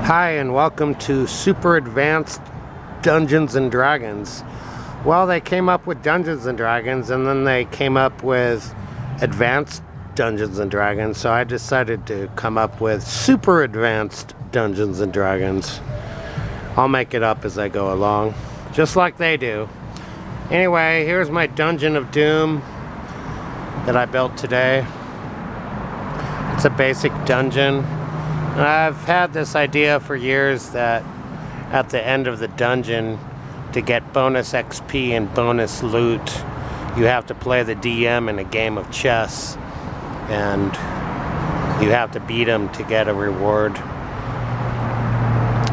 Hi, and welcome to Super Advanced Dungeons and Dragons. Well, they came up with Dungeons and Dragons, and then they came up with Advanced Dungeons and Dragons, so I decided to come up with Super Advanced Dungeons and Dragons. I'll make it up as I go along, just like they do. Anyway, here's my Dungeon of Doom that I built today. It's a basic dungeon. I've had this idea for years that at the end of the dungeon, to get bonus XP and bonus loot, you have to play the DM in a game of chess, and you have to beat him to get a reward.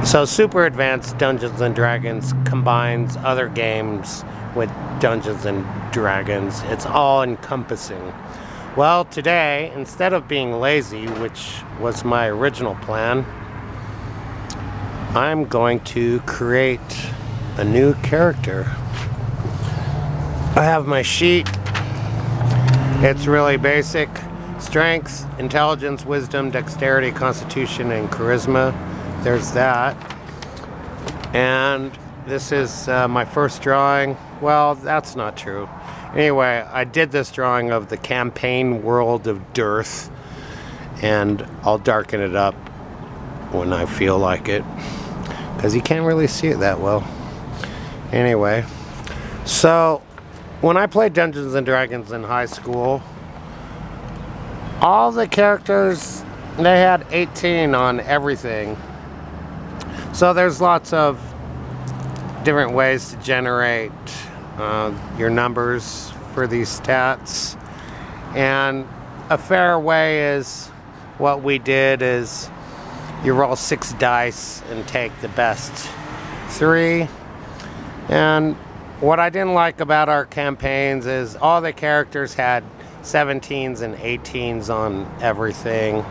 So Super Advanced Dungeons and Dragons combines other games with Dungeons and Dragons. It's all encompassing. Well, today, instead of being lazy, which was my original plan, I'm going to create a new character. I have my sheet. It's really basic. Strength, intelligence, wisdom, dexterity, constitution, and charisma. There's that. And this is my first drawing. Well, that's not true. Anyway, I did this drawing of the campaign world of Dearth, and I'll darken it up when I feel like it, because you can't really see it that well. Anyway, so when I played Dungeons and Dragons in high school, all the characters, they had 18 on everything. So there's lots of different ways to generate your numbers for these stats, and a fair way is what we did is you roll 6 dice and take the best 3. And what I didn't like about our campaigns is all the characters had 17s and 18s on everything,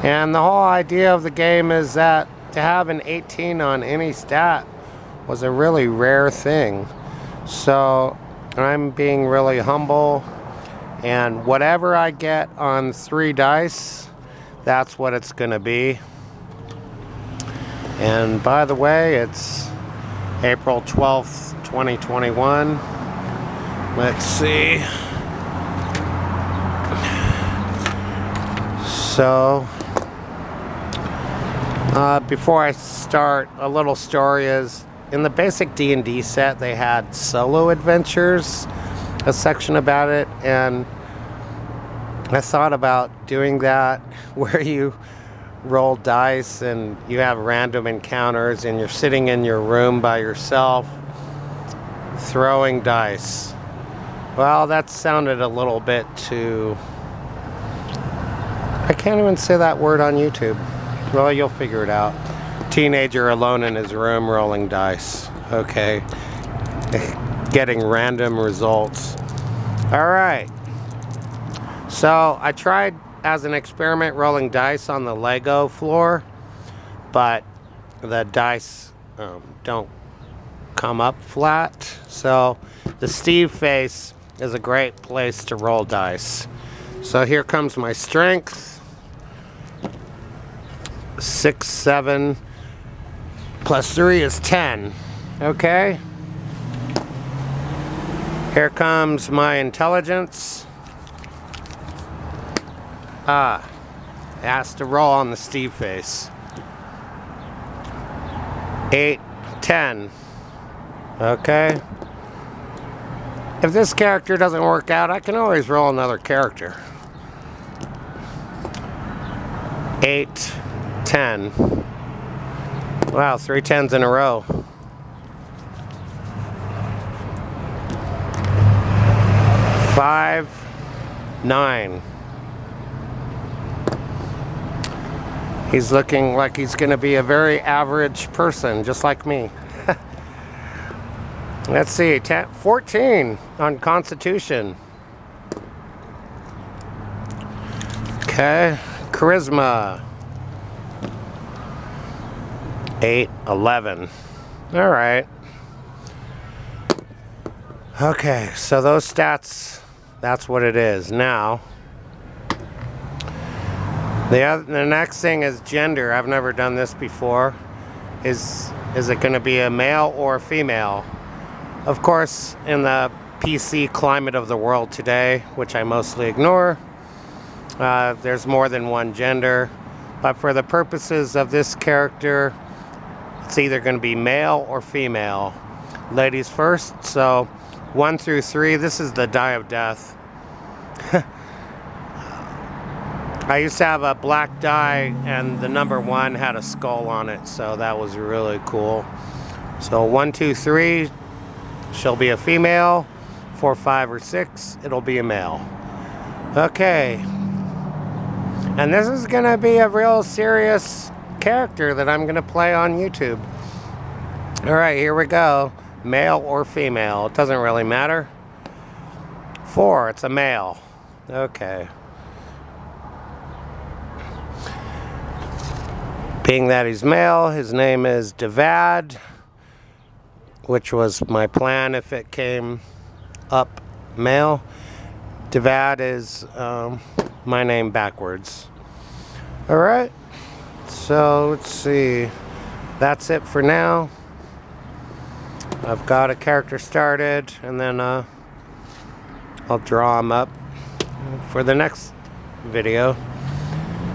and the whole idea of the game is that to have an 18 on any stat was a really rare thing. So I'm being really humble, and whatever I get on 3 dice, that's what it's gonna be. And by the way, it's April 12th, 2021. Let's see. So before I start, a little story is, in the basic D&D set, they had solo adventures, a section about it, and I thought about doing that where you roll dice and you have random encounters and you're sitting in your room by yourself throwing dice. Well, that sounded a little bit too... I can't even say that word on YouTube. Well, you'll figure it out. Teenager alone in his room rolling dice. Okay. Getting random results. Alright. So I tried as an experiment rolling dice on the Lego floor, but the dice don't come up flat. So the Steve face is a great place to roll dice. So here comes my strength. 6, 7 plus 3 is 10. Okay. Here comes my intelligence. It has to roll on the Steve face. 8, 10. Okay. If this character doesn't work out, I can always roll another character. 8, 10. Wow, 3 10s in a row. 5, 9. He's looking like he's going to be a very average person, just like me. Let's see, 14 on Constitution. Okay, Charisma. 8, 11. All right. Okay, so those stats, that's what it is. Now, The next thing is gender. I've never done this before. Is it going to be a male or a female? Of course, in the PC climate of the world today, which I mostly ignore, there's more than one gender. But for the purposes of this character, it's either going to be male or female. Ladies first, so 1 through 3, this is the die of death. I used to have a black die, and the number 1 had a skull on it, so that was really cool. So 1, 2, 3, she'll be a female. 4, 5, or 6, it'll be a male. Okay. And this is going to be a real serious character that I'm going to play on YouTube. Alright, here we go. Male or female, it doesn't really matter. 4, it's a male. Okay. Being that he's male, his name is Devad, which was my plan if it came up male. Devad is my name backwards. Alright, so let's see. That's it for now. I've got a character started, and then I'll draw him up for the next video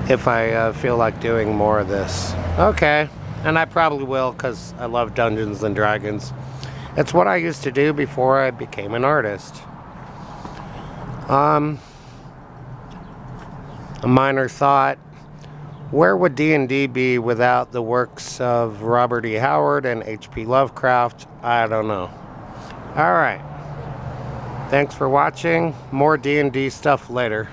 if I feel like doing more of this. Okay, and I probably will, because I love Dungeons and Dragons. It's what I used to do before I became an artist. A minor thought. Where would D&D be without the works of Robert E. Howard and H.P. Lovecraft? I don't know. Alright. Thanks for watching. More D&D stuff later.